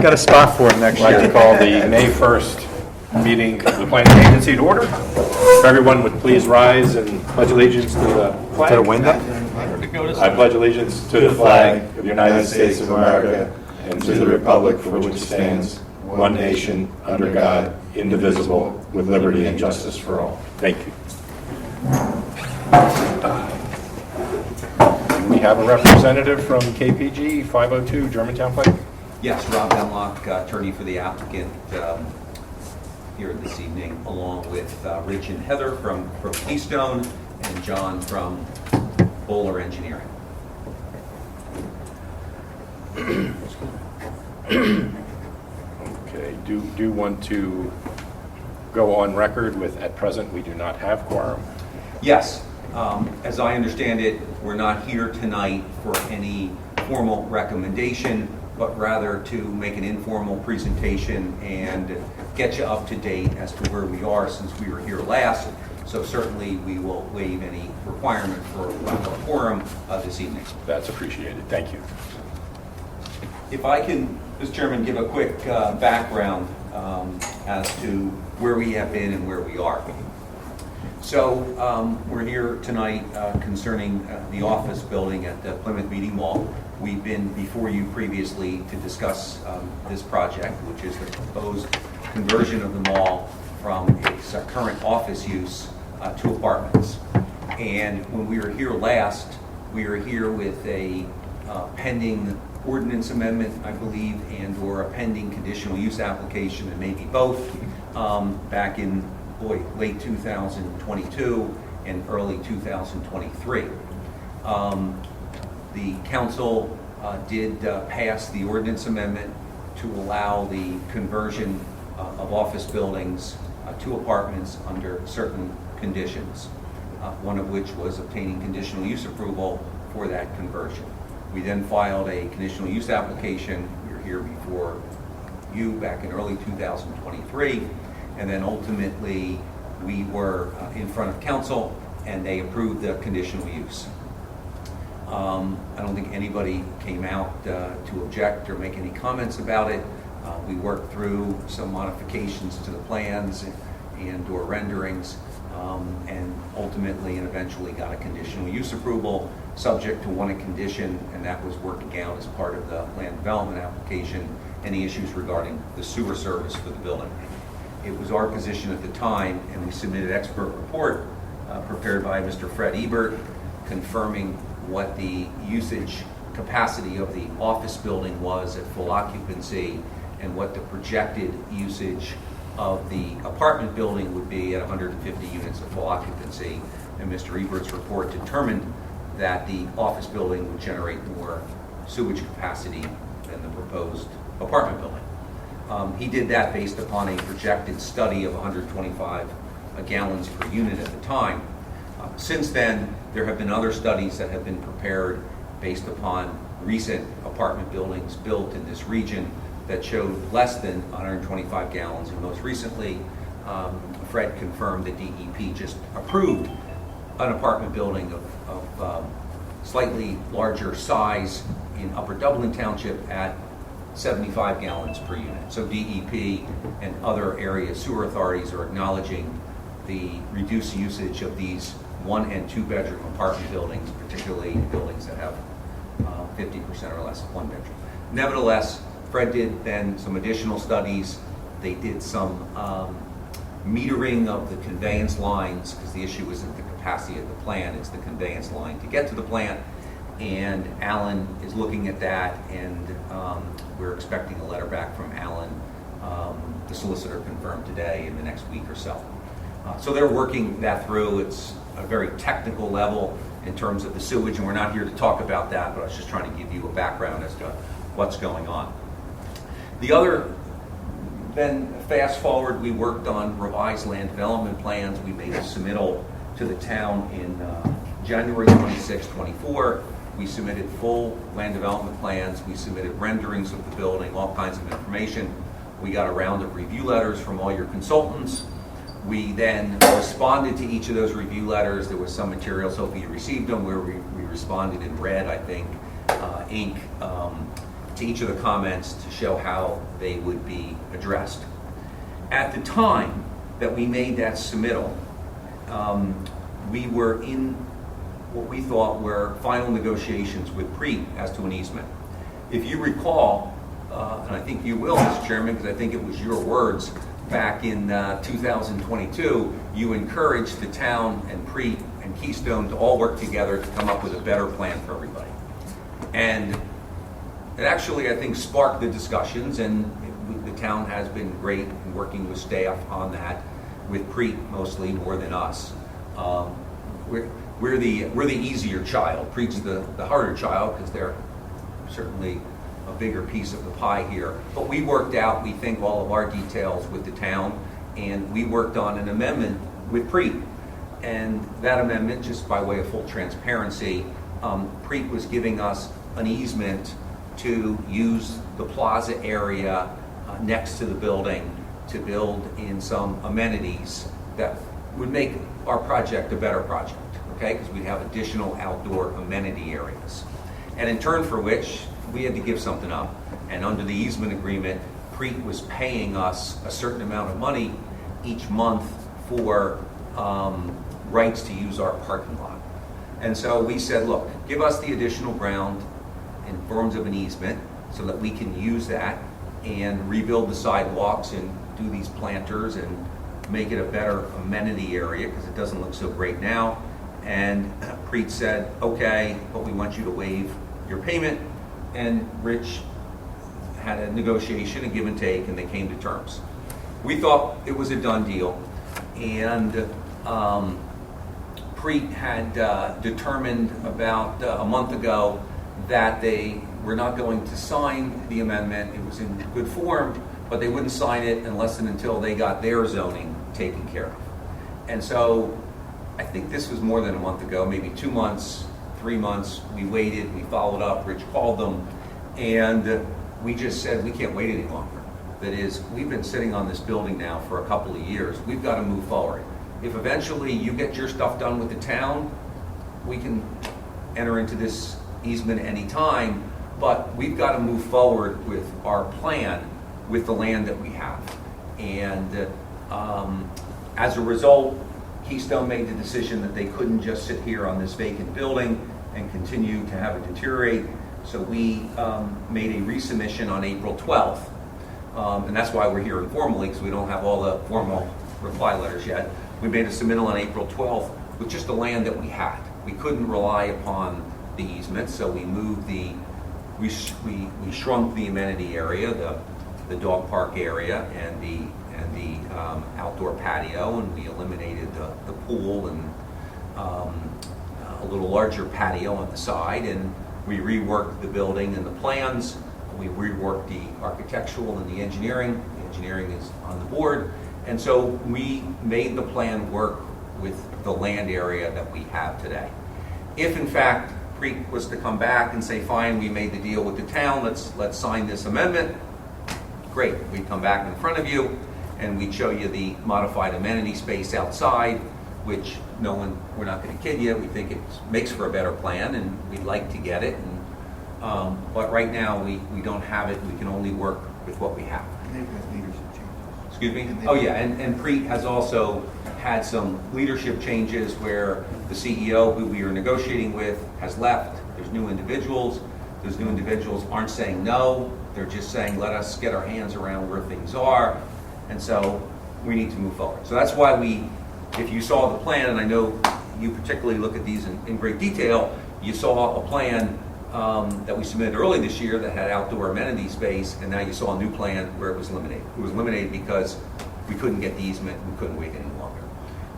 got a spot for him next I'd like year. to call the May 1st meeting of the Planning Agency to order. If everyone would please rise and pledge allegiance to the flag. To the window? I pledge allegiance to the flag of the United States of America and to the republic for which it stands, one nation, under God, indivisible, with liberty and justice for all. Thank you. We have a representative from KPG 502 Germantown Pike. Yes, Rob Benlock, attorney for the applicant, here this evening, along with Rich and Heather from Keystone and John from Bowler Engineering. Okay, do want to go on record with, at present, we do not have quorum. Yes, as I understand it, we're not here tonight for any formal recommendation, but rather to make an informal presentation and get you up to date as to where we are since we were here last. So certainly we will waive any requirement for a quorum this evening. That's appreciated. Thank you. If I can, Mr. Chairman, give a quick background as to where we have been and where we are. So we're here tonight concerning the office building at the Plymouth Meeting Mall. We've been before you previously to discuss this project, which is the proposed conversion of the mall from its current office use to apartments. And when we were here last, we were here with a pending ordinance amendment, I believe, and or a pending conditional use application, and maybe both, back in late 2022 and early 2023. The council did pass the ordinance amendment to allow the conversion of office buildings to apartments under certain conditions, one of which was obtaining conditional use approval for that conversion. We then filed a conditional use application. We were here before you back in early 2023, and then ultimately we were in front of council and they approved the conditional use. I don't think anybody came out to object or make any comments about it. We worked through some modifications to the plans and or renderings, and ultimately and eventually got a conditional use approval subject to one condition, and that was working out as part of the land development application, any issues regarding the sewer service for the building. It was our position at the time, and we submitted an expert report prepared by Mr. Fred Ebert, confirming what the usage capacity of the office building was at full occupancy and what the projected usage of the apartment building would be at 150 units of full occupancy. And Mr. Ebert's report determined that the office building would generate more sewage capacity than the proposed apartment building. He did that based upon a projected study of 125 gallons per unit at the time. Since then, there have been other studies that have been prepared based upon recent apartment buildings built in this region that showed less than 125 gallons. And most recently, Fred confirmed that DEP just approved an apartment building of slightly larger size in Upper Dublin Township at 75 gallons per unit. So DEP and other area sewer authorities are acknowledging the reduced usage of these 1 and 2 bedroom apartment buildings, particularly buildings that have 50% or less of 1 bedroom. Nevertheless, Fred did then some additional studies. They did some metering of the conveyance lines, because the issue isn't the capacity of the plant, it's the conveyance line to get to the plant. And Alan is looking at that, and we're expecting a letter back from Alan, the solicitor confirmed today, in the next week or so. So they're working that through. It's a very technical level in terms of the sewage, and we're not here to talk about that, but I was just trying to give you a background as to what's going on. The other, then fast forward, we worked on revised land development plans. We made a submittal to the town in January 26, 24. We submitted full land development plans. We submitted renderings of the building, all kinds of information. We got a round of review letters from all your consultants. We then responded to each of those review letters. There was some material, so if you received them, where we responded in red, I think, ink, to each of the comments to show how they would be addressed. At the time that we made that submittal, we were in what we thought were final negotiations with PREET as to an easement. If you recall, and I think you will, Mr. Chairman, because I think it was your words back in 2022, you encouraged the town and PREET and Keystone to all work together to come up with a better plan for everybody. And it actually, I think, sparked the discussions, and the town has been great in working with staff on that, with PREET mostly more than us. We're the easier child. PREET's the harder child because they're certainly a bigger piece of the pie here. But we worked out, we think, all of our details with the town, and we worked on an amendment with PREET. And that amendment, just by way of full transparency, PREET was giving us an easement to use the plaza area next to the building to build in some amenities that would make our project a better project, okay? Because we'd have additional outdoor amenity areas. And in turn for which, we had to give something up. And under the easement agreement, PREET was paying us a certain amount of money each month for rights to use our parking lot. And so we said, look, give us the additional ground in forms of an easement so that we can use that and rebuild the sidewalks and do these planters and make it a better amenity area because it doesn't look so great now. And PREET said, okay, but we want you to waive your payment. And Rich had a negotiation, a give and take, and they came to terms. We thought it was a done deal. And PREET had determined about a month ago that they were not going to sign the amendment. It was in good form, but they wouldn't sign it unless and until they got their zoning taken care of. And so I think this was more than a month ago, maybe 2 months, 3 months. We waited, we followed up, Rich called them, and we just said we can't wait any longer. That is, we've been sitting on this building now for a couple of years. We've got to move forward. If eventually you get your stuff done with the town, we can enter into this easement anytime, but we've got to move forward with our plan with the land that we have. And as a result, Keystone made the decision that they couldn't just sit here on this vacant building and continue to have it deteriorate. So we made a resubmission on April 12th. And that's why we're here informally, because we don't have all the formal reply letters yet. We made a submittal on April 12th with just the land that we had. We couldn't rely upon the easement, so we moved we shrunk the amenity area, the dog park area, and the outdoor patio, and we eliminated the pool and a little larger patio on the side, and we reworked the building and the plans. We reworked the architectural and the engineering. The engineering is on the board. And so we made the plan work with the land area that we have today. If in fact PREET was to come back and say, fine, we made the deal with the town, let's sign this amendment, great. We'd come back in front of you and we'd show you the modified amenity space outside, which we're not going to kid you, we think it makes for a better plan and we'd like to get it. But right now we don't have it, we can only work with what we have. Excuse me? Oh yeah, and PREET has also had some leadership changes where the CEO who we are negotiating with has left. There's new individuals. Those new individuals aren't saying no. They're just saying, let us get our hands around where things are. And so we need to move forward. So that's why if you saw the plan, and I know you particularly look at these in great detail, you saw a plan that we submitted early this year that had outdoor amenity space, and now you saw a new plan where it was eliminated. It was eliminated because we couldn't get the easement, we couldn't wait any longer.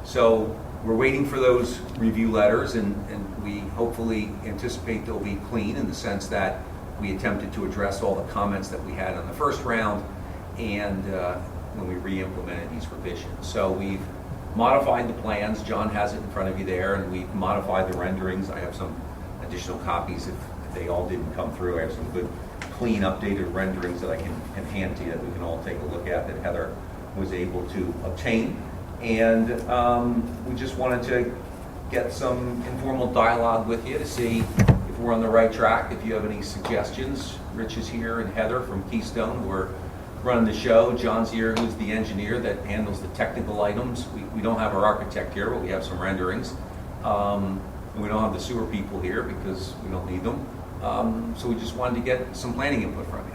So we're waiting for those review letters, and we hopefully anticipate they'll be clean in the sense that we attempted to address all the comments that we had on the first round and when we re-implemented these revisions. So we've modified the plans. John has it in front of you there, and we've modified the renderings. I have some additional copies if they all didn't come through. I have some good, clean, updated renderings that I can hand to you that we can all take a look at that Heather was able to obtain. And we just wanted to get some informal dialogue with you to see if if we're on the right track. If you have any suggestions, Rich is here and Heather from Keystone, who are running the show. John's here, who's the engineer that handles the technical items. We don't have our architect here, but we have some renderings. And we don't have the sewer people here because we don't need them. So we just wanted to get some planning input from you.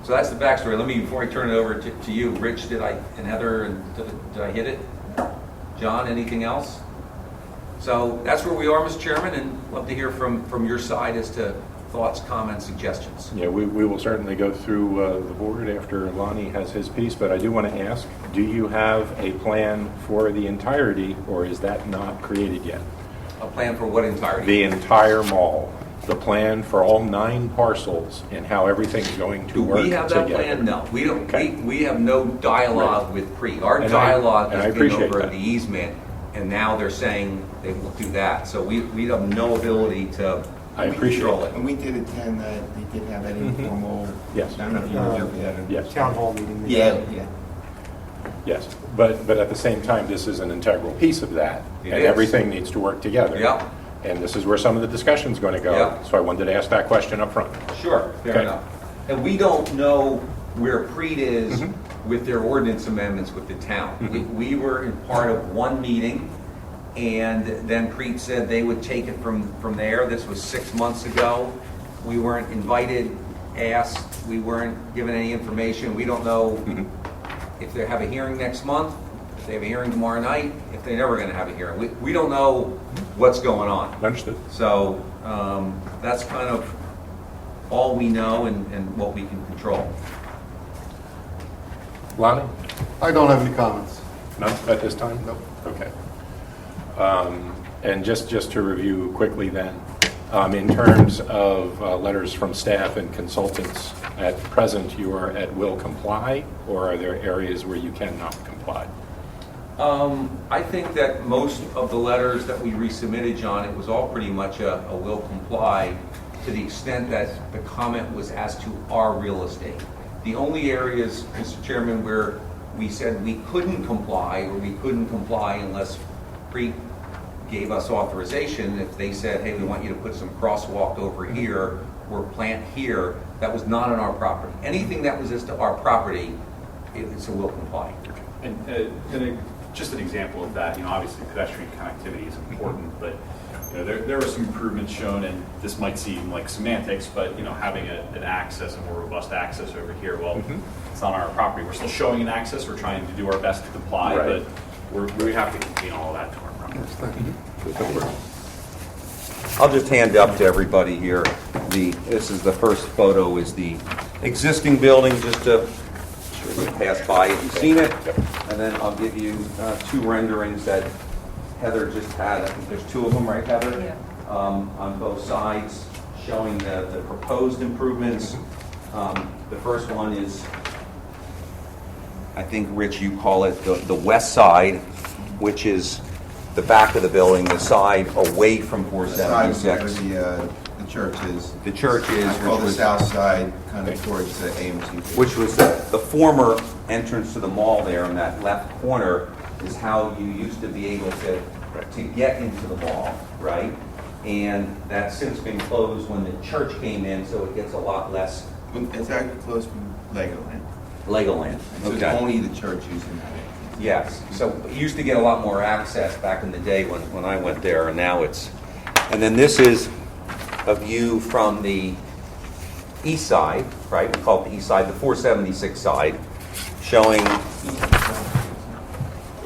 So that's the backstory. Let me, before I turn it over to you, Rich, and Heather, and did I hit it? John, anything else? So that's where we are, Mr. Chairman, and love to hear from your side as to thoughts, comments, suggestions. Yeah, we will certainly go through the board after Lonnie has his piece, but I do want to ask, do you have a plan for the entirety, or is that not created yet? A plan for what entirety? The entire mall, the plan for all 9 parcels and how everything's going to Do work we have that together. plan? No, we don't. Okay. We have no dialogue Right. with PRE. Our And dialogue I has been appreciate over that. the easement, and now they're saying they will do that. So we have no ability to I appreciate control that. it. And we did attend that, they did have that informal. Yes. I don't know if you were there. Yes. Town hall meeting. Yeah, yeah. Yes, but at the same time, this is an integral piece of that, It and is. everything needs to work together. Yep. And this is where some of the discussion's going to go, Yep. so I wanted to ask that question up front. Sure, fair Okay. enough. And we don't know where PREET is Mhm. with their ordinance amendments with the town. Mhm. We were in part of one meeting, and then PREET said they would take it from there. This was 6 months ago. We weren't invited, asked, we weren't given any information. We don't know Mhm. if they have a hearing next month, if they have a hearing tomorrow night, if they're never going to have a hearing. We don't know what's going on. Understood? So that's kind of all we know and what we can control. Lonnie? I don't have any comments. None at this time? Nope. Okay. And just to review quickly then, in terms of letters from staff and consultants, at present you are at will comply, or are there areas where you cannot comply? I think that most of the letters that we resubmitted, John, it was all pretty much a will comply to the extent that the comment was as to our real estate. The only areas, Mr. Chairman, where we said we couldn't comply, or we couldn't comply unless PREET gave us authorization, if they said, hey, we want you to put some crosswalk over here or plant here, that was not on our property. Anything that was as to our property, it's a will comply. And just an example of that, obviously pedestrian connectivity is important, but there were some improvements shown, and this might seem like semantics, but having an access, a more robust access over here, well, Mhm. it's on our property. We're still showing an access. We're trying to do our best to comply, Right. but we have to contain all of that to our property. Yes, thank you. I'll just hand up to everybody here. This is the first photo, is the existing building, just to sure you pass by it, you've seen it. And then I'll give you 2 renderings that Heather just had. I think there's 2 of them, right, Heather? Yeah. On both sides, showing the proposed improvements. The first one is, I think, Rich, you call it the west side, which is the back of the building, the side away from The side 476. where the church is. The church is, I call which the was, south side, kind of towards the AMC. which was the former entrance to the mall there in that left corner, is how you used to be able to get into the mall, right? And that's since been closed when the church came in, so it gets a lot less It's actually close from Legoland. Legoland. So it's only the church using that. Yes, so it used to get a lot more access back in the day when I went there, and now it's, and then this is a view from the east side, right? We call it the east side, the 476 side, showing, It'll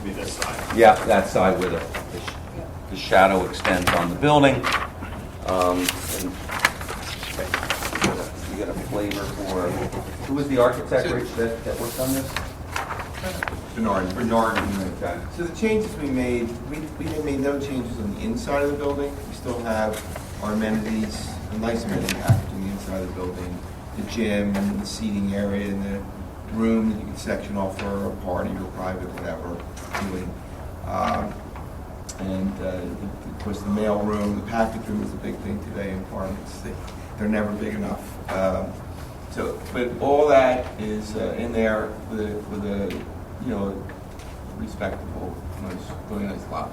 be this side. yeah, that side where the shadow extends on the building. And you get a flavor for, who was the architect, Rich, that worked on this? Bernard. Bernard. Okay. So the changes we made, we made no changes on the inside of the building. We still have our amenities, a nice amenity package on the inside of the building. The gym and the seating area and the room that you can section off for a party or private, whatever, doing. Of course, the mail room, the package room is a big thing today in apartments. They're never big enough. But all that is in there with a respectable, really nice lot.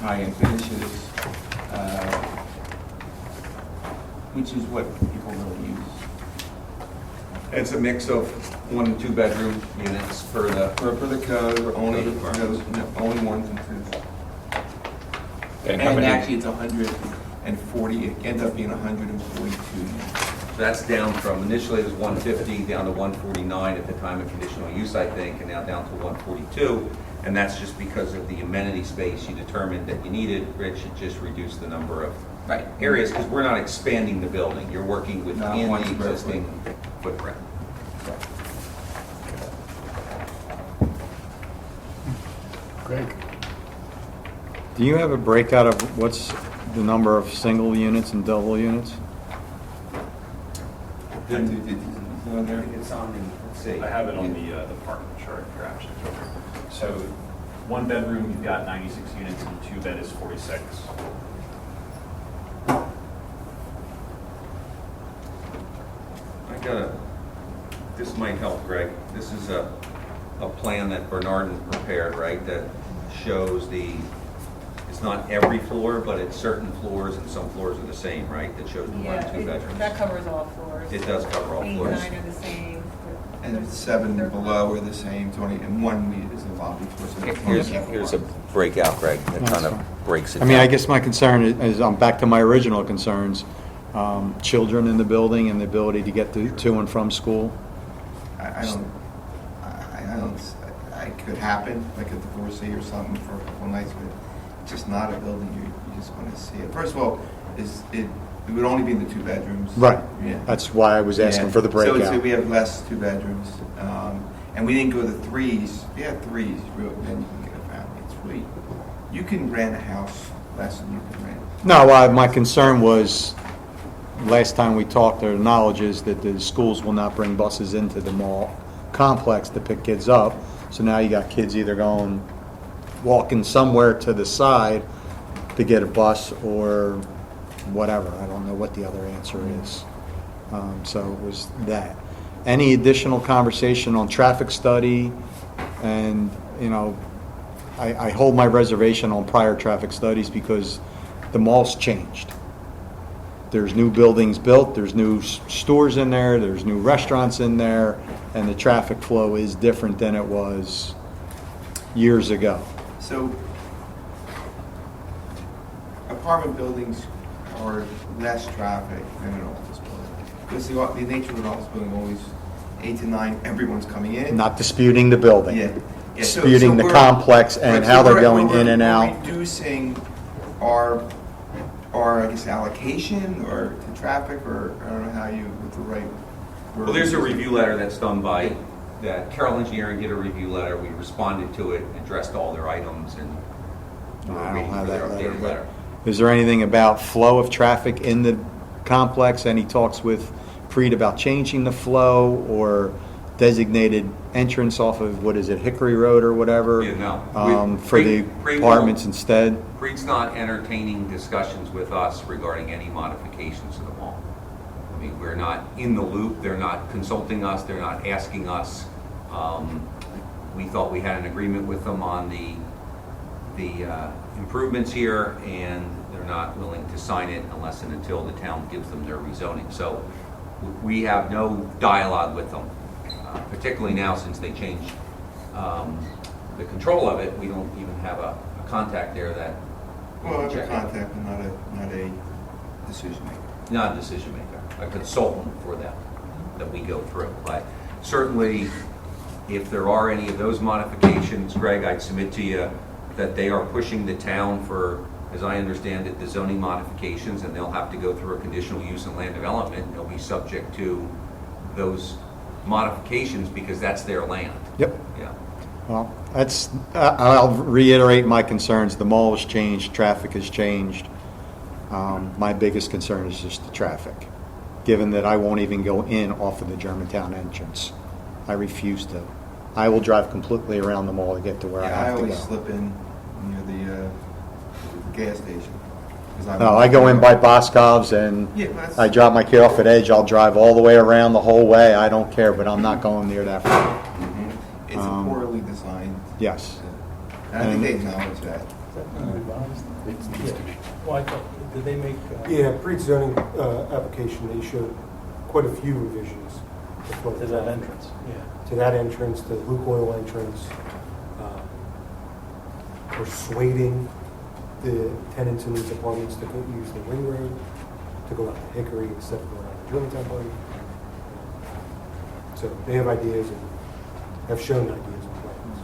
High-end finishes, which is what people really use. It's a mix of 1 and 2 bedroom units for the, For the code, only, Code only ones and twos. And how And many? actually, it's 140, it ends up being 142 units. that's down from, initially it was 150, down to 149 at the time of conditional use, I think, and now down to 142. And that's just because of the amenity space you determined that you needed. Rich, it just reduced the number of Right. areas, because we're not expanding the building. You're working Not within one the square existing footprint. Greg? Do you have a breakout of what's the number of single units and double units? It's on the, let's see. I have it on the parking chart here, actually. So, 1 bedroom, you've got 96 units, and 2 bed is 46. I got a, this might help, Greg. This is a plan that Bernardin prepared, right, that shows it's not every floor, but it's certain floors, and some floors are the same, right? That shows the 1 and 2 bedrooms. That covers all floors. It does cover all 8 floors. and 9 are the same. And 7 below are the same, 20, and 1 is the lobby floor. So it's Here's a breakout, Greg, that That's kind of fine. breaks it I mean, I down. guess my concern is, I'm back to my original concerns, children in the building and the ability to get to and from school. I could happen, like a divorcee or something for a couple nights, but it's just not a building you just want to see it. First of all, it would only be in the 2 bedrooms. Right. Yeah. That's why I was asking for the So breakout. we have less 2 bedrooms, and we didn't go to 3s. We had 3s, then you can get a family. It's free. You can rent a house less than you can rent. No, my concern was, last time we talked, the knowledge is that the schools will not bring buses into the mall complex to pick kids up. So now you got kids either walking somewhere to the side to get a bus or whatever. I don't know what the other answer is. So it was that. Any additional conversation on traffic study? And, I hold my reservation on prior traffic studies because the mall's changed. There's new buildings built, there's new stores in there, there's new restaurants in there, and the traffic flow is different than it was years ago. So apartment buildings are less traffic than an office building. Because the nature of an office building always 8 to 9, everyone's coming in. Not disputing the building. Yeah. Yeah, so Disputing the we're- complex and right, so how they're we're- going we're- in and we're out. Reducing our, I guess, allocation or to traffic, or I don't know how you, with the right word. Well, there's a review letter that's done by, that Carroll Engineering did a review letter. We responded to it, addressed all their items, and we're I don't waiting have for their that letter, updated but letter. is there anything about flow of traffic in the complex? Any talks with Preet about changing the flow or designated entrance off of, what is it, Hickory Road or whatever? Yeah, no. For the Preet apartments won't- instead? Preet's not entertaining discussions with us regarding any modifications to the mall. I mean, we're not in the loop, they're not consulting us, they're not asking us. We thought we had an agreement with them on the improvements here, and they're not willing to sign it unless and until the town gives them their rezoning. So we have no dialogue with them, particularly now since they changed the control of it. We don't even have a contact there that. Well, I'm a check it. contact, but not a decision maker. Not a decision maker, a consultant for them that we go through. But certainly, if there are any of those modifications, Greg, I'd submit to you that they are pushing the town for, as I understand it, the zoning modifications, and they'll have to go through a conditional use and land development. They'll be subject to those modifications because that's their land. Yep. Yeah. Well, I'll reiterate my concerns. The mall has changed, traffic has changed. My biggest concern is just the traffic, given that I won't even go in off of the Germantown entrance. I refuse to. I will drive completely around the mall to get to where I Yeah, I have to always go. slip in near the gas station. 'Cause I'm- No, I go in by Boscov's and Yeah, that's- I drop my kid off at Edge. I'll drive all the way around the whole way. I don't care, but I'm not going near that far. Mhm. It's a poorly designed. Yes. And I think they acknowledge that. Well, I thought did they make? Yeah, pre-zoning application, they showed quite a few revisions. To that entrance, yeah. To that entrance, to the Luke Oil entrance, persuading the tenants in these apartments to go use the ring road, to go out to Hickory instead of going out to Germantown Park. So they have ideas and have shown ideas and plans.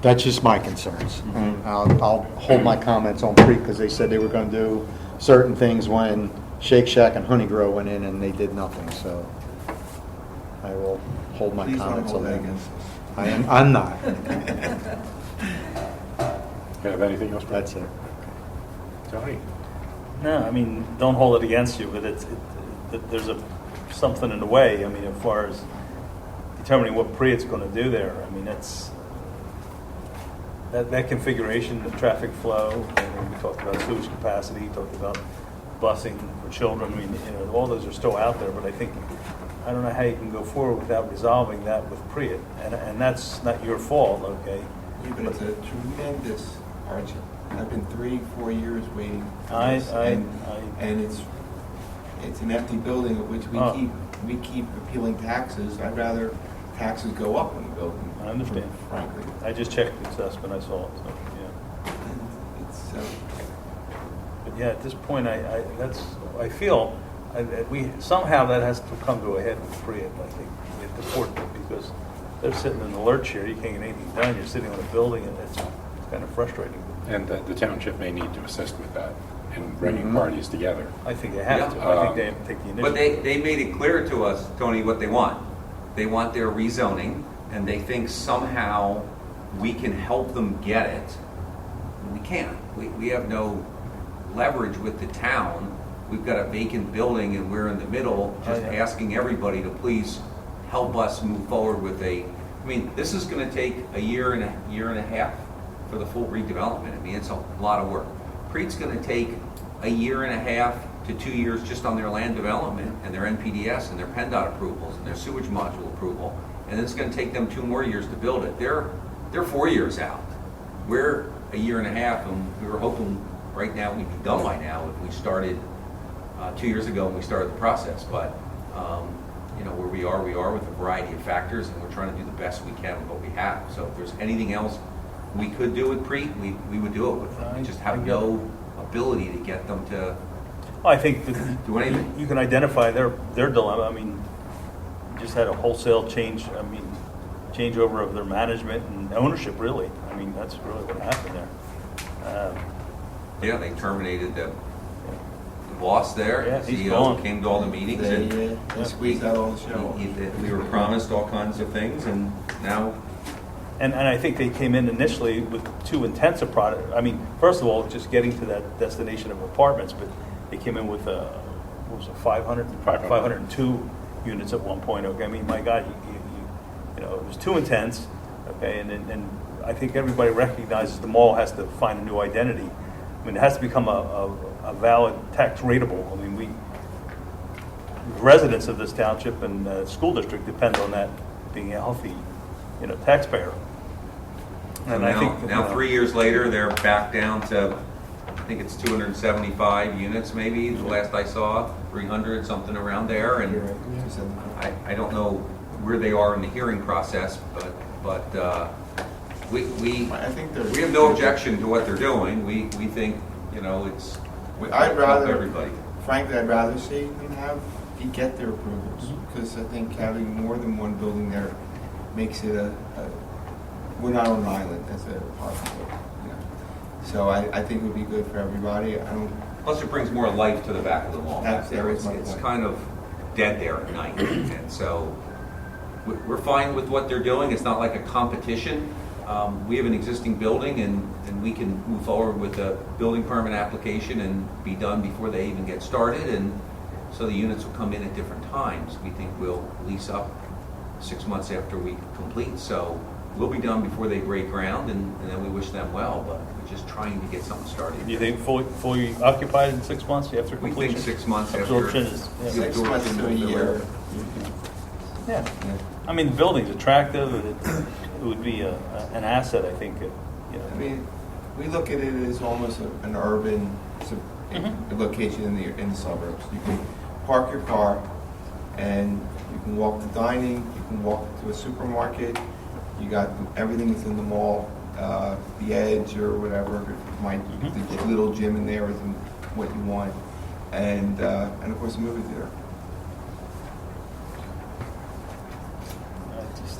That's just my concerns. And I'll hold my comments on Preet because they said they were going to do certain things when Shake Shack and Honey Grow went in and they did nothing, so I will hold my Please don't comments on hold that that. against us. I'm not. You have anything else, Brad? That's it. Tony? No, I mean, don't hold it against you, but there's something in the way. I mean, as far as determining what Priya's going to do there, I mean, that configuration, the traffic flow. We talked about sewage capacity, talked about busing for children. I mean, all those are still out there, but I don't know how you can go forward without resolving that with Priya, and that's not your fault, okay? Yeah, but it's a tremendous hardship. I've been 3-4 years waiting for I- this, I- and it's an empty building of which we keep appealing taxes. I'd rather taxes go up on the building. I understand. Frankly, I just checked the assessment, I saw it, so, yeah. it's But yeah, at this point, I feel we somehow that has to come to a head with Priya, I think, with the court, because they're sitting in the lurch here, you can't get anything done, you're sitting on a building, and it's kind of frustrating. And the township may need to assist with that in bringing parties together. I think they have to, Yeah. I think they have to take the initiative. But they made it clear to us, Tony, what they want. They want their rezoning, and they think somehow we can help them get it. We can't. We have no leverage with the town. We've got a vacant building, and we're in the middle, just Oh, yeah. asking everybody to please help us move forward with I mean, this is going to take a year and a half for the full redevelopment. I mean, it's a lot of work. Preet's going to take a year and a half to 2 years just on their land development and their NPDS and their PennDOT approvals and their sewage module approval. And then it's going to take them 2 more years to build it. They're 4 years out. We're a year and a half, and we were hoping right now we'd be done by now if we started 2 years ago when we started the process. But, where we are with a variety of factors, and we're trying to do the best we can with what we have. So if there's anything else we could do with Preet, we would do it with them. We just have no ability to get them to I think that do anything. you can identify their dilemma. I mean, you just had a wholesale changeover of their management and ownership, really. I mean, that's really what happened there. Yeah, they terminated the boss there. Yeah, The he's CEO gone. came to all the meetings, and they squeezed out all the show. we were promised all kinds of things, and now And I think they came in initially with too intense a product. I mean, first of all, just getting to that destination of apartments, but they came in with, what was it, 502 units at one point. Okay, I mean, my God, it was too intense. Okay, and I think everybody recognizes the mall has to find a new identity. I mean, it has to become a valid tax rateable. I mean, the residents of this township and school district depend on that being a healthy, taxpayer. And I think now 3 years later, they're back down to, I think it's 275 units maybe, the last I saw, 300, something around there. And I don't know where they are in the hearing process, but we I think they're. have no objection to what they're doing. We think, it's I'd help rather, everybody. frankly, I'd rather see them get their approvals, because I think having more than one building there makes it we're not on an island as a possible, So I think it would be good for everybody. Plus, it brings more life to the back of the mall. That was my It's point. kind of dead there at night, and so we're fine with what they're doing. It's not like a competition. We have an existing building, and we can move forward with a building permit application and be done before they even get started, and so the units will come in at different times. We think we'll lease up 6 months after we complete, so we'll be done before they break ground, and then we wish them well, but we're just trying to get something started. Do you think fully occupied in 6 months after We completion? think 6 months after. Absorption is, yeah. 6 months to a year. Yeah. I mean, the building's attractive, and it would be an asset, I think, I mean, We look at it as almost an urban location in the suburbs. You can park your car and you can walk to dining, you can walk to a supermarket, you got everything that's in the mall, the Edge or whatever, the little gym in there isn't what you want, and of course a movie theater.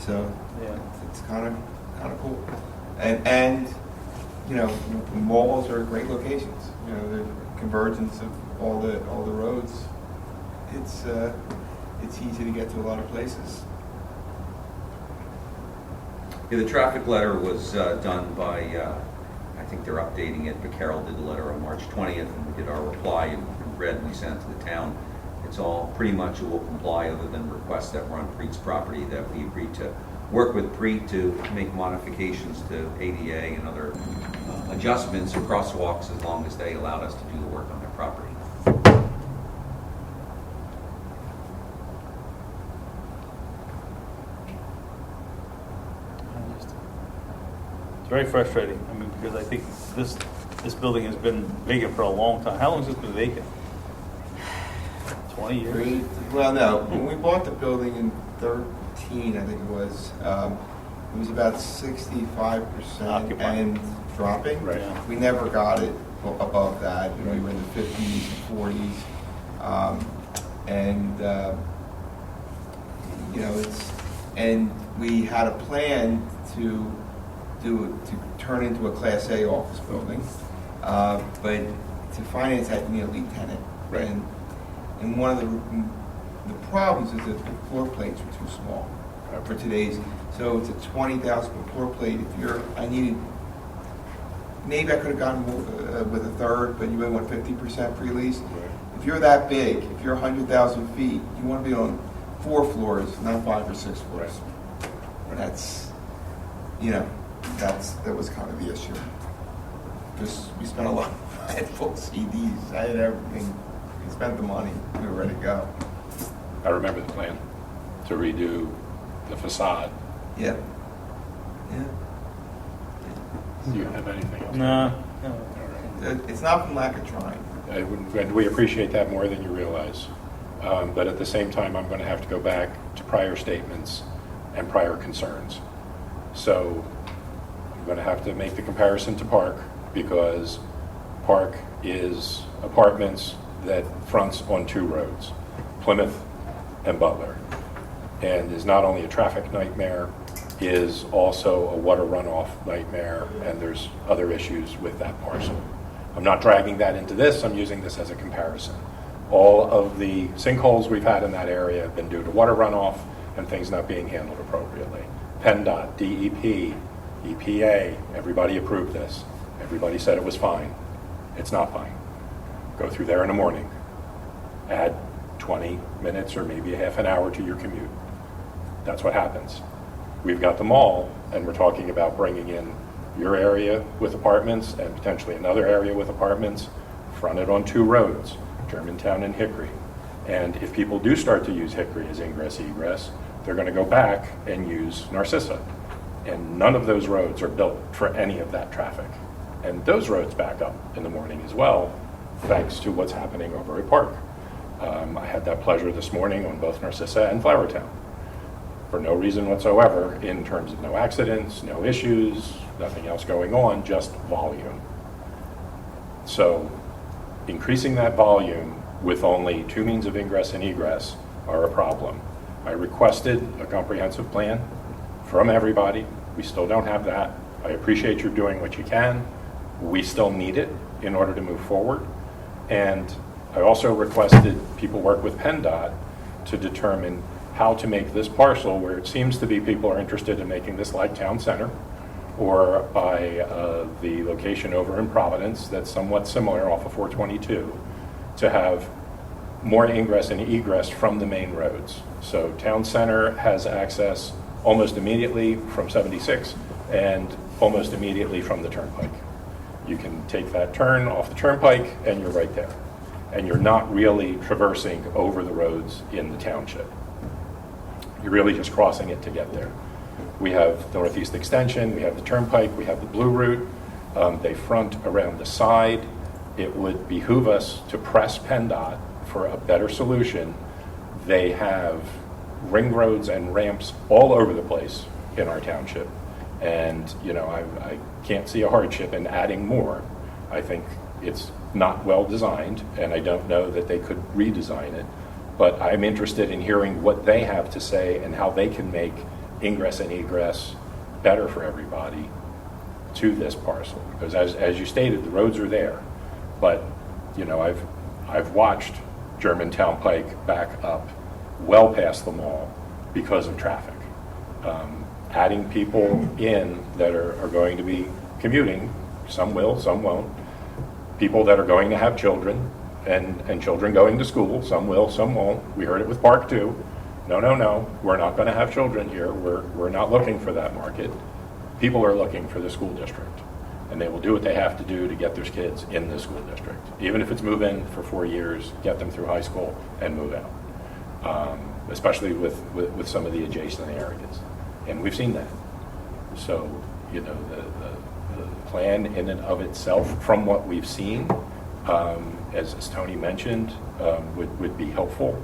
So Yeah. it's kind of cool, and you know, malls are great locations. You know, the convergence of all the roads. It's easy to get to a lot of places. Yeah, the traffic letter was done by, I think they're updating it, but Carol did the letter on March 20th, and we did our reply and read and we sent it to the town. It's all pretty much will comply, other than requests that were on Preet's property that we agreed to work with Preet to make modifications to ADA and other adjustments or crosswalks as long as they allowed us to do the work on their property. It's very frustrating, I mean, because I think this building has been vacant for a long time. How long has it been vacant? 20 years? Well, no. When we bought the building in 13, I think it was about 65% Occupied. and dropping. Right. Yeah. We never got it above that. We were in the 50s and 40s. You know, and we had a plan to turn into a Class A office building, but to finance that, you need a lead tenant. Right. And one of the problems is that the floor plates are too small for today's. So it's a 20,000 floor plate. Maybe I could have gotten with a third, but you may want 50% pre-lease. If you're that big, if you're 100,000 feet, you want to be on 4 floors, not 5 or 6 floors. That's, you know, that was kind of the issue. Because we spent a lot. I had full CDs. I had everything. We spent the money. We were ready to go. I remember the plan to redo the facade. Yeah. Yeah. Do you have anything else? No. It's not from lack of trying. And we appreciate that more than you realize. But at the same time, I'm going to have to go back to prior statements and prior concerns. So I'm going to have to make the comparison to Park, because Park is apartments that fronts on 2 roads, Plymouth and Butler, and is not only a traffic nightmare, is also a water runoff nightmare, and there's other issues with that parcel. I'm not dragging that into this, I'm using this as a comparison. All of the sinkholes we've had in that area have been due to water runoff and things not being handled appropriately. PennDOT, DEP, EPA, everybody approved this. Everybody said it was fine. It's not fine. Go through there in the morning. Add 20 minutes or maybe a half an hour to your commute. That's what happens. We've got the mall, and we're talking about bringing in your area with apartments and potentially another area with apartments, fronted on 2 roads, Germantown and Hickory. And if people do start to use Hickory as ingress egress, they're going to go back and use Narcissa. And none of those roads are built for any of that traffic. And those roads back up in the morning as well, thanks to what's happening over at Park. I had that pleasure this morning on both Narcissa and Flowertown, for no reason whatsoever, in terms of no accidents, no issues, nothing else going on, just volume. So increasing that volume with only 2 means of ingress and egress are a problem. I requested a comprehensive plan from everybody. We still don't have that. I appreciate you doing what you can. We still need it in order to move forward. And I also requested people work with PennDOT to determine how to make this parcel, where it seems to be people are interested in making this like town center, or by the location over in Providence that's somewhat similar off of 422, to have more ingress and egress from the main roads. So town center has access almost immediately from 76 and almost immediately from the turnpike. You can take that turn off the turnpike and you're right there. And you're not really traversing over the roads in the township. You're really just crossing it to get there. We have the Northeast Extension, we have the turnpike, we have the Blue Route. They front around the side. It would behoove us to press PennDOT for a better solution. They have ring roads and ramps all over the place in our township. And, you know, I can't see a hardship in adding more. I think it's not well designed, and I don't know that they could redesign it. But I'm interested in hearing what they have to say and how they can make ingress and egress better for everybody to this parcel. Because as you stated, the roads are there. But, you know, I've watched Germantown Pike back up well past the mall because of traffic. Adding people in that are going to be commuting, some will, some won't. People that are going to have children and children going to school, some will, some won't. We heard it with Park too. No, we're not going to have children here. We're not looking for that market. People are looking for the school district, and they will do what they have to do to get their kids in the school district. Even if it's move in for 4 years, get them through high school and move out, especially with some of the adjacent areas. And we've seen that. So, you know, the plan in and of itself, from what we've seen, as Tony mentioned, would be helpful,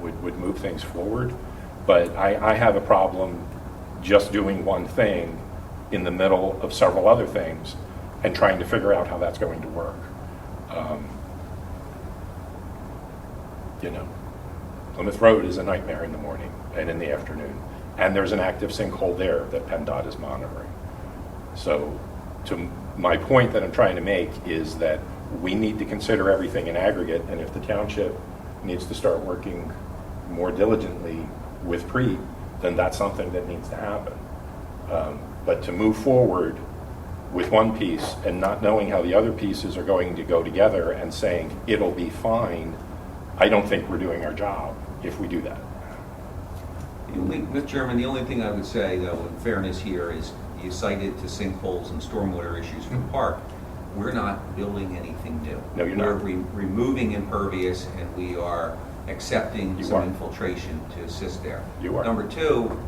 would move things forward. But I have a problem just doing one thing in the middle of several other things and trying to figure out how that's going to work. You know, Plymouth Road is a nightmare in the morning and in the afternoon. And there's an active sinkhole there that PennDOT is monitoring. So to my point that I'm trying to make is that we need to consider everything in aggregate, and if the township needs to start working more diligently with PREET, then that's something that needs to happen. But to move forward with one piece and not knowing how the other pieces are going to go together and saying it'll be fine, I don't think we're doing our job if we do that. Mr. Chairman, the only thing I would say, though, in fairness here, is you cited to sinkholes and stormwater issues for the park. We're not building anything new. No, you're not. We're removing impervious, and we are accepting You some are. infiltration to assist there. You are. Number two,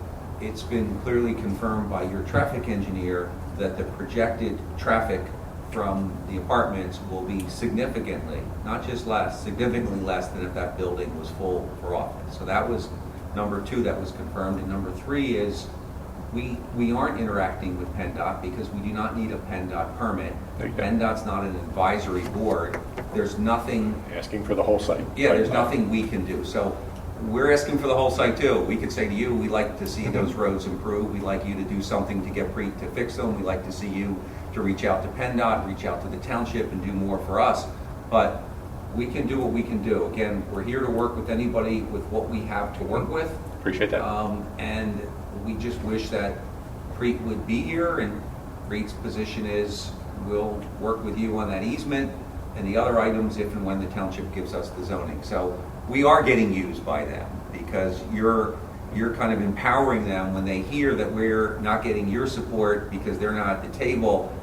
it's been clearly confirmed by your traffic engineer that the projected traffic from the apartments will be significantly, not just less, significantly less than if that building was full for office. So that was number two that was confirmed. And number three is we aren't interacting with PennDOT because we do not need a PennDOT permit. There you go. PennDOT's not an advisory board. There's nothing, Asking for the whole site. yeah, there's Right. nothing we can do. So we're asking for the whole site too. We could say to you, we'd like to see those roads improve. We'd like you to do something to get PREET to fix them. We'd like to see you to reach out to PennDOT, reach out to the township and do more for us. But we can do what we can do. Again, we're here to work with anybody with what we have to work with. Appreciate that. And we just wish that PREET would be here, and PREET's position is we'll work with you on that easement and the other items if and when the township gives us the zoning. So we are getting used by them because you're kind of empowering them when they hear that we're not getting your support because they're not at the table.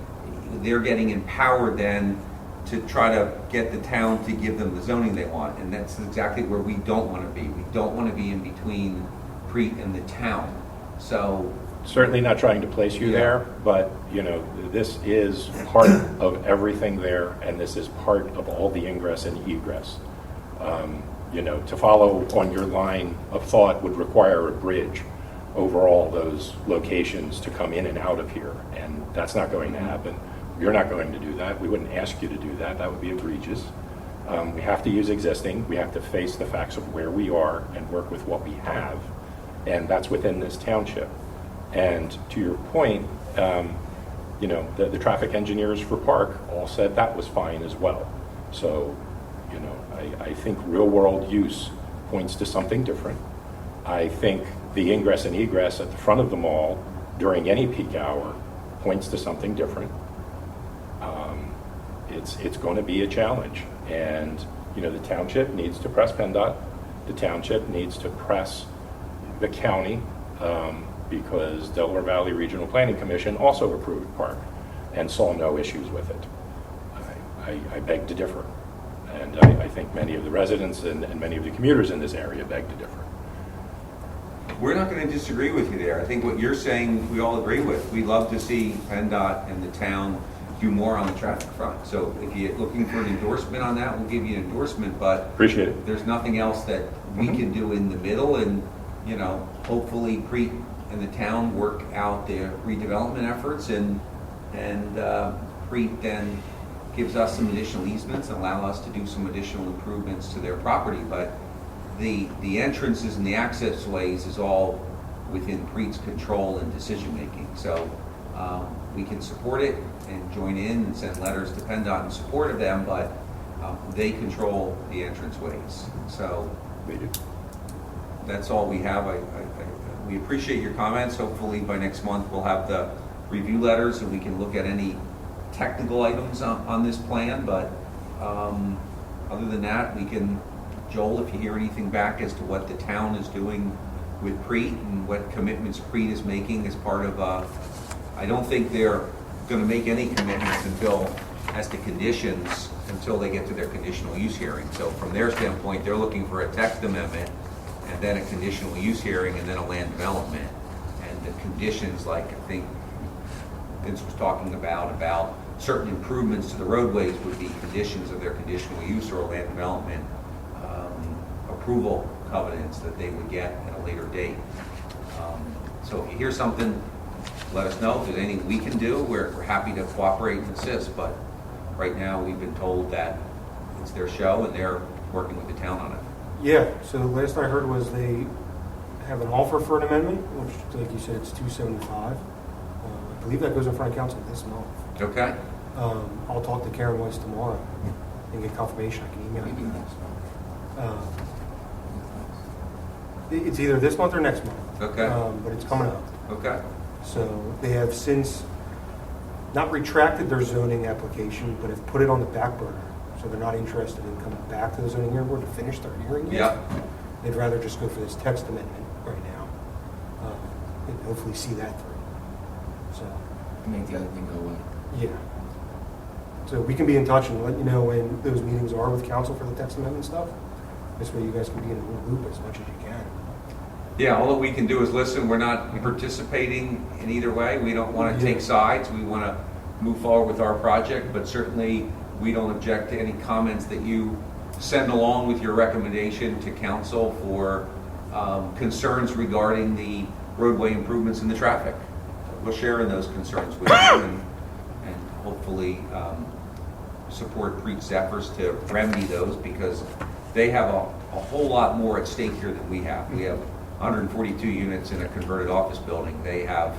They're getting empowered then to try to get the town to give them the zoning they want. And that's exactly where we don't want to be. We don't want to be in between PREET and the town. So Certainly not trying to place you Yeah. there, but, you know, this is part of everything there, and this is part of all the ingress and egress. You know, to follow on your line of thought would require a bridge over all those locations to come in and out of here, and that's not going to happen. You're not going to do that. We wouldn't ask you to do that. That would be egregious. We have to use existing. We have to face the facts of where we are and work with what we have, and that's within this township. And to your point, you know, the traffic engineers for Park all said that was fine as well. So, you know, I think real-world use points to something different. I think the ingress and egress at the front of the mall during any peak hour points to something different. It's going to be a challenge, and you know, the township needs to press PennDOT. The township needs to press the county because Delaware Valley Regional Planning Commission also approved Park and saw no issues with it. I beg to differ, and I think many of the residents and many of the commuters in this area beg to differ. we're not going to disagree with you there. I think what you're saying, we all agree with. We'd love to see PennDOT and the town do more on the traffic front. So if you're looking for an endorsement on that, we'll give you an endorsement, but Appreciate it. there's nothing else that we can do in the middle, and, hopefully Preet and the town work out their redevelopment efforts, and Preet then gives us some additional easements and allow us to do some additional improvements to their property. But the entrances and the access ways is all within Preet's control and decision-making. So we can support it and join in and send letters to PennDOT in support of them, but they control the entrance ways. So They do. that's all we have. We appreciate your comments. Hopefully by next month, we'll have the review letters and we can look at any technical items on this plan. But other than that, we can, Joel, if you hear anything back as to what the town is doing with Preet and what commitments Preet is making as part of, I don't think they're going to make any commitments as to conditions until they get to their conditional use hearing. So from their standpoint, they're looking for a text amendment and then a conditional use hearing and then a land development. And the conditions, like I think Vince was talking about certain improvements to the roadways would be conditions of their conditional use or land development approval covenants that they would get at a later date. So if you hear something, let us know. If there's anything we can do, we're happy to cooperate and assist. But right now, we've been told that it's their show and they're working with the town on it. Yeah, so the last I heard was they have an offer for an amendment, which, like you said, it's $275. I believe that goes in front of council this month. Okay? I'll talk to Karen Weiss tomorrow and get confirmation. I can email you guys. It's either this month or next month. Okay. But it's coming up. Okay. So they have since not retracted their zoning application, but have put it on the back burner. So they're not interested in coming back to the zoning hearing board to finish their hearing yet. Yeah. They'd rather just go for this text amendment right now, and hopefully see that through. So, Make the other thing go away. yeah. So we can be in touch and let you know when those meetings are with council for the text amendment stuff. This way you guys can be in a loop as much as you can. Yeah, all that we can do is listen. We're not participating in either way. We don't want to take sides. We want to move forward with our project, but certainly we don't object to any comments that you send along with your recommendation to council for concerns regarding the roadway improvements and the traffic. We'll share in those concerns with you and hopefully support Preet's efforts to remedy those, because they have a whole lot more at stake here than we have. We have 142 units in a converted office building. They have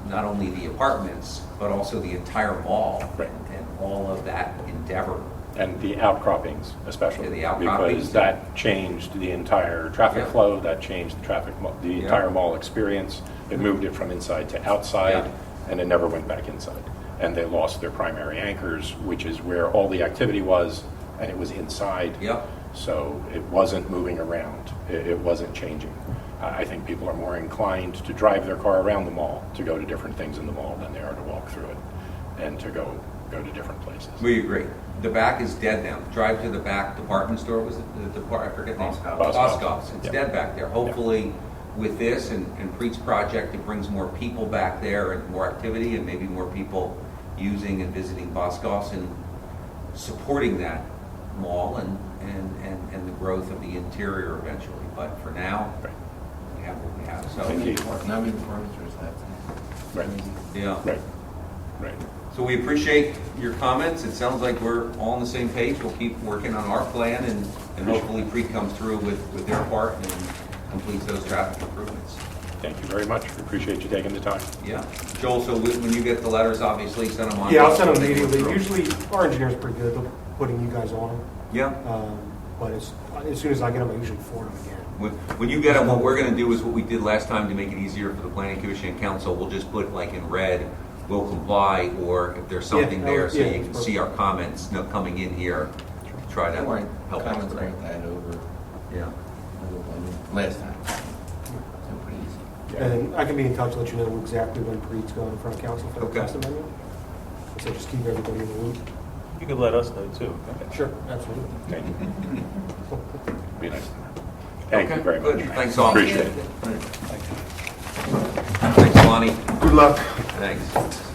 not only the apartments, but also the entire mall. Right. And all of that endeavor. And the outcroppings especially. Yeah, the outcroppings. Because that changed the entire traffic Yeah. flow, that changed the Yeah. entire mall experience. It moved it from inside to outside, Yeah. and it never went back inside. And they lost their primary anchors, which is where all the activity was, and it was inside. Yep. So it wasn't moving around. It wasn't changing. I think people are more inclined to drive their car around the mall to go to different things in the mall than they are to walk through it and to go to different places. We agree. The back is dead now. Drive to the back department store, was it the I forget the name. Boscov's. Boscov's. It's Yeah. dead back there. Hopefully, with this and Preet's project, it brings more people back there and more activity and maybe more people using and visiting Boscov's and supporting that mall and the growth of the interior eventually. But for now, Right. we have what we have. So, Indeed. Now we have furniture is that. Right. yeah. Right. Right. So we appreciate your comments. It sounds like we're all on the same page. We'll keep working on our plan and hopefully Preet comes through with their part and completes those traffic improvements. Thank you very much. We appreciate you taking the time. Yeah. Joel, so when you get the letters, obviously send them on. Yeah, I'll send them so they go immediately. through. Usually, our engineer's pretty good at putting you guys on them. Yeah. But as soon as I get them, I usually forward them again. When you get them, what we're going to do is what we did last time to make it easier for the planning commission and council. We'll just put like in red, will comply, or if there's something Yeah, there so yeah, you that's can perfect. see our comments coming in here. Try to Don't worry, help comments expedite. like that over Yeah. last time. So pretty easy. Yeah. And I can be in touch, let you know exactly when Preet's going in front of council for the Okay. text amendment. So just keep everybody in the loop. You could let us know too. Sure, absolutely. Thank you. Be nice. Thank you Okay, very good. much. Thanks all. Appreciate it. Thanks, Lonnie. Good luck. Thanks.